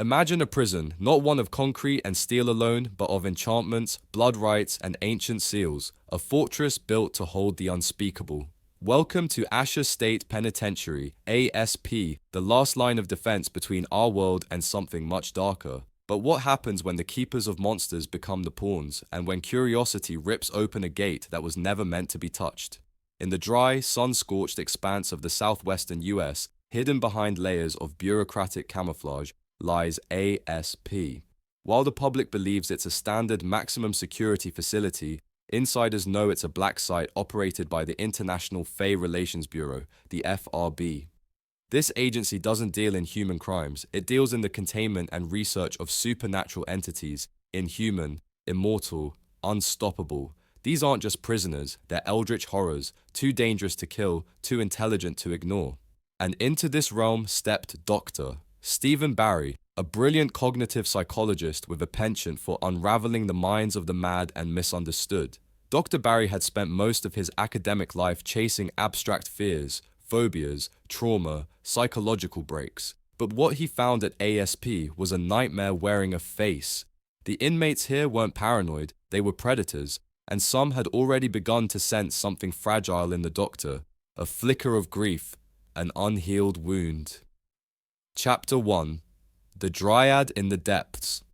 Imagine a prison, not one of concrete and steel alone, but of enchantments, blood rites, and ancient seals, a fortress built to hold the unspeakable. Welcome to Asher State Penitentiary, ASP, the last line of defense between our world and something much darker. But what happens when the keepers of monsters become the pawns, and when curiosity rips open a gate that was never meant to be touched? In the dry, sun-scorched expanse of the southwestern US, hidden behind layers of bureaucratic camouflage, lies ASP. While the public believes it's a standard maximum security facility, insiders know it's a black site operated by the International Fey Relations Bureau, the FRB. This agency doesn't deal in human crimes, it deals in the containment and research of supernatural entities, inhuman, immortal, unstoppable. These aren't just prisoners, they're eldritch horrors, too dangerous to kill, too intelligent to ignore. And into this realm stepped Dr. Stephen Barry, a brilliant cognitive psychologist with a penchant for unraveling the minds of the mad and misunderstood. Dr. Barry had spent most of his academic life chasing abstract fears, phobias, trauma, psychological breaks. But what he found at ASP was a nightmare wearing a face. The inmates here weren't paranoid, they were predators, and some had already begun to sense something fragile in the doctor, a flicker of grief, an unhealed wound. Chapter 1. The Dryad in the Depths.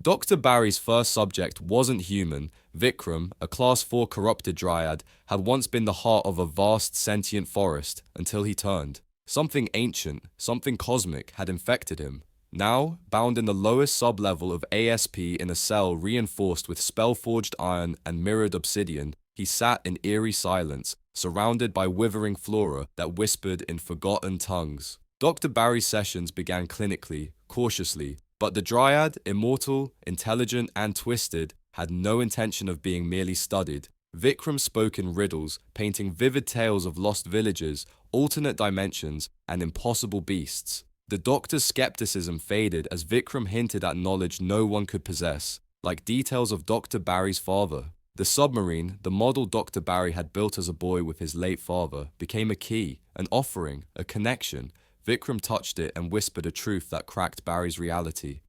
Dr. Barry's first subject wasn't human. Vikram, a Class 4 corrupted dryad, had once been the heart of a vast sentient forest until he turned. Something ancient, something cosmic had infected him. Now, bound in the lowest sub-level of ASP in a cell reinforced with spell-forged iron and mirrored obsidian, he sat in eerie silence, surrounded by withering flora that whispered in forgotten tongues. Dr. Barry's sessions began clinically, cautiously, but the dryad, immortal, intelligent, and twisted, had no intention of being merely studied. Vikram spoke in riddles, painting vivid tales of lost villages, alternate dimensions, and impossible beasts. The doctor's skepticism faded as Vikram hinted at knowledge no one could possess, like details of Dr. Barry's father. The submarine, the model Dr. Barry had built as a boy with his late father, became a key, an offering, a connection. Vikram touched it and whispered a truth that cracked Barry's reality.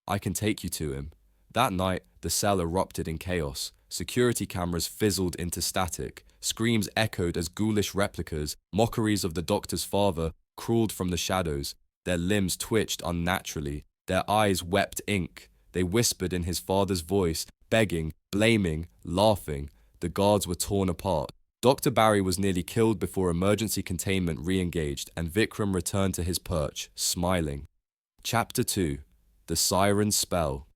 "I can take you to him." That night, the cell erupted in chaos. Security cameras fizzled into static. Screams echoed as ghoulish replicas, mockeries of the doctor's father, crawled from the shadows. Their limbs twitched unnaturally. Their eyes wept ink. They whispered in his father's voice, begging, blaming, laughing. The guards were torn apart. Dr. Barry was nearly killed before emergency containment re-engaged and Vikram returned to his perch, smiling. Chapter 2. The Siren Spell.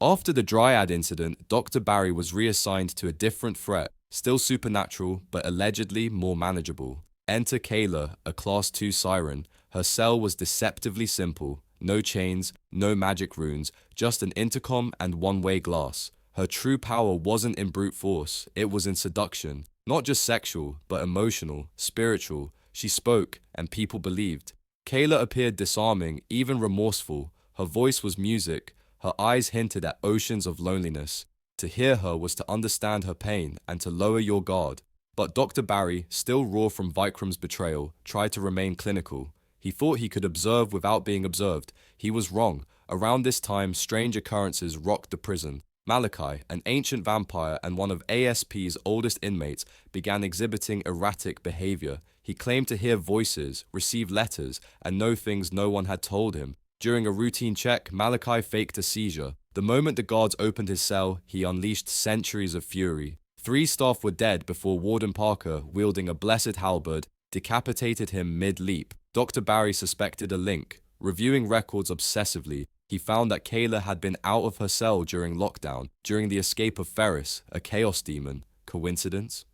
After the Dryad incident, Dr. Barry was reassigned to a different threat, still supernatural, but allegedly more manageable. Enter Kayla, a Class 2 siren. Her cell was deceptively simple. No chains, no magic runes, just an intercom and one-way glass. Her true power wasn't in brute force, it was in seduction. Not just sexual, but emotional, spiritual. She spoke, and people believed. Kayla appeared disarming, even remorseful. Her voice was music. Her eyes hinted at oceans of loneliness. To hear her was to understand her pain and to lower your guard. But Dr. Barry, still raw from Vikram's betrayal, tried to remain clinical. He thought he could observe without being observed. He was wrong. Around this time, strange occurrences rocked the prison. Malachi, an ancient vampire and one of ASP's oldest inmates, began exhibiting erratic behavior. He claimed to hear voices, receive letters, and know things no one had told him. During a routine check, Malachi faked a seizure. The moment the guards opened his cell, he unleashed centuries of fury. 3 staff were dead before Warden Parker, wielding a blessed halberd, decapitated him mid-leap. Dr. Barry suspected a link. Reviewing records obsessively, he found that Kayla had been out of her cell during lockdown, during the escape of Ferris, a chaos demon. Coincidence?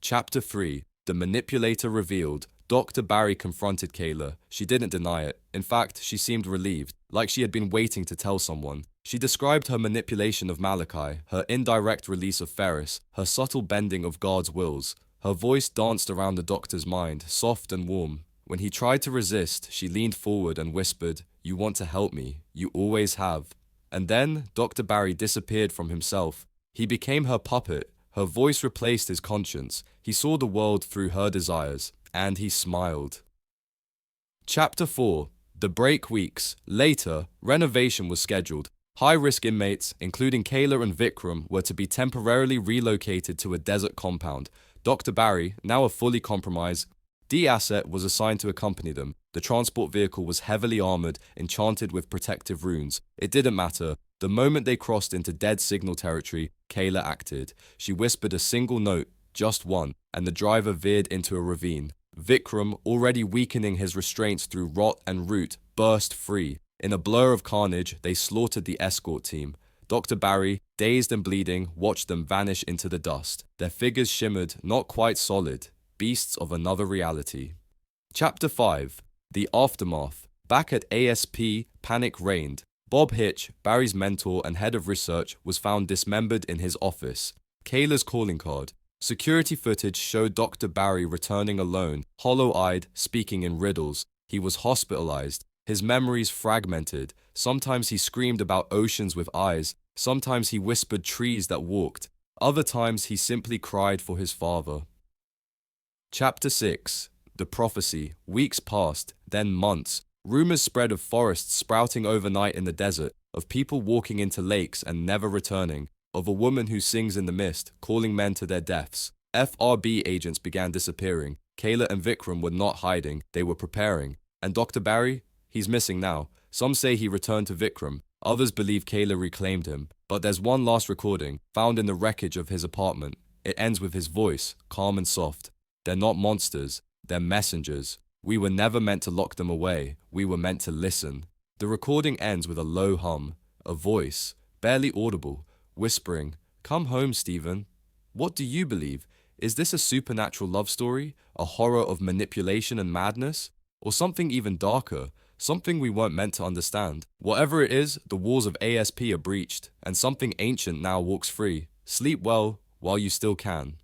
Chapter 3. The Manipulator Revealed. Dr. Barry confronted Kayla. She didn't deny it. In fact, she seemed relieved, like she had been waiting to tell someone. She described her manipulation of Malachi, her indirect release of Ferris, her subtle bending of guards' wills. Her voice danced around the doctor's mind, soft and warm. When he tried to resist, she leaned forward and whispered, "You want to help me. You always have." And then, Dr. Barry disappeared from himself. He became her puppet. Her voice replaced his conscience. He saw the world through her desires, and he smiled. Chapter 4. The break weeks. Later, renovation was scheduled. High-risk inmates, including Kayla and Vikram, were to be temporarily relocated to a desert compound. Dr. Barry, now a fully compromised D-asset, was assigned to accompany them. The transport vehicle was heavily armored, enchanted with protective runes. It didn't matter. The moment they crossed into dead signal territory, Kayla acted. She whispered a single note, just one, and the driver veered into a ravine. Vikram, already weakening his restraints through rot and root, burst free. In a blur of carnage, they slaughtered the escort team. Dr. Barry, dazed and bleeding, watched them vanish into the dust. Their figures shimmered, not quite solid, beasts of another reality. Chapter 5. The Aftermath. Back at ASP, panic reigned. Bob Hitch, Barry's mentor and head of research, was found dismembered in his office. Kayla's calling card. Security footage showed Dr. Barry returning alone, hollow-eyed, speaking in riddles. He was hospitalized. His memories fragmented. Sometimes he screamed about oceans with eyes. Sometimes he whispered trees that walked. Other times he simply cried for his father. Chapter 6. The Prophecy. Weeks passed, then months. Rumors spread of forests sprouting overnight in the desert, of people walking into lakes and never returning, of a woman who sings in the mist, calling men to their deaths. FRB agents began disappearing. Kayla and Vikram were not hiding, they were preparing. And Dr. Barry? He's missing now. Some say he returned to Vikram. Others believe Kayla reclaimed him. But there's one last recording, found in the wreckage of his apartment. It ends with his voice, calm and soft. They're not monsters, they're messengers. We were never meant to lock them away. We were meant to listen. The recording ends with a low hum, a voice, barely audible, whispering, "Come home, Stephen." What do you believe? Is this a supernatural love story? A horror of manipulation and madness? Or something even darker? Something we weren't meant to understand? Whatever it is, the walls of ASP are breached, and something ancient now walks free. Sleep well while you still can.